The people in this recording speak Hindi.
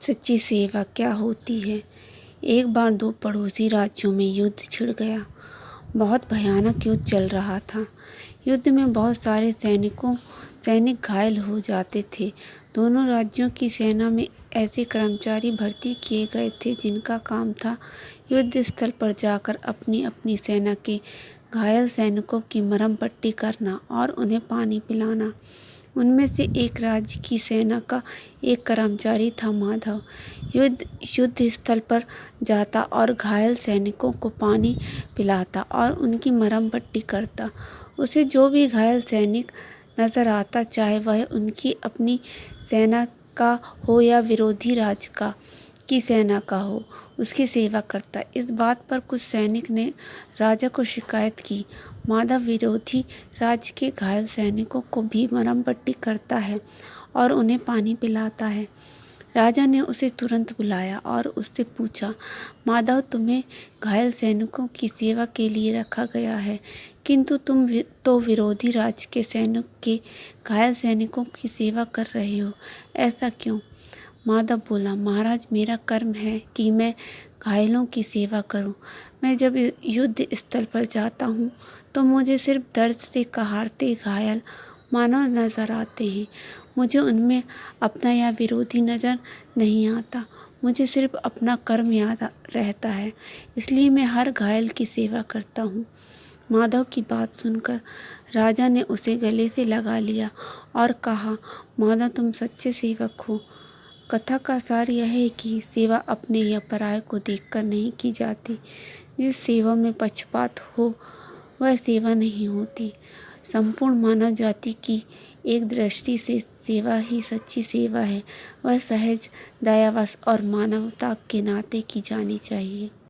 सच्ची सेवा क्या होती है। एक बार दो पड़ोसी राज्यों में युद्ध छिड़ गया। बहुत भयानक युद्ध चल रहा था। युद्ध में बहुत सारे सैनिक घायल हो जाते थे। दोनों राज्यों की सेना में ऐसे कर्मचारी भर्ती किए गए थे जिनका काम था युद्ध स्थल पर जाकर अपनी अपनी सेना के घायल सैनिकों की मरहम पट्टी करना और उन्हें पानी पिलाना। उनमें से एक राज्य की सेना का एक कर्मचारी था माधव। युद्ध स्थल पर जाता और घायल सैनिकों को पानी पिलाता और उनकी मरहम पट्टी करता। उसे जो भी घायल सैनिक नजर आता, चाहे वह उनकी अपनी सेना का हो या विरोधी राज्य की सेना का हो, उसकी सेवा करता। इस बात पर कुछ सैनिक ने राजा को शिकायत की, माधव विरोधी राज्य के घायल सैनिकों को भी मरहम पट्टी करता है और उन्हें पानी पिलाता है। राजा ने उसे तुरंत बुलाया और उससे पूछा, माधव, तुम्हें घायल सैनिकों की सेवा के लिए रखा गया है, किंतु तुम तो विरोधी राज्य के सैनिक के घायल सैनिकों की सेवा कर रहे हो, ऐसा क्यों? माधव बोला, महाराज, मेरा कर्म है कि मैं घायलों की सेवा करूं। मैं जब युद्ध स्थल पर जाता हूं तो मुझे सिर्फ दर्द से कहरते घायल मानव नजर आते हैं। मुझे उनमें अपना या विरोधी नजर नहीं आता। मुझे सिर्फ अपना कर्म याद रहता है, इसलिए मैं हर घायल की सेवा करता हूँ। माधव की बात सुनकर राजा ने उसे गले से लगा लिया और कहा, माधव, तुम सच्चे सेवक हो। कथा का सार यह है कि सेवा अपने या पराये को देखकर नहीं की जाती। जिस सेवा में पक्षपात हो वह सेवा नहीं होती। संपूर्ण मानव जाति की एक दृष्टि से सेवा ही सच्ची सेवा है। वह सहज, दयावश और मानवता के नाते की जानी चाहिए।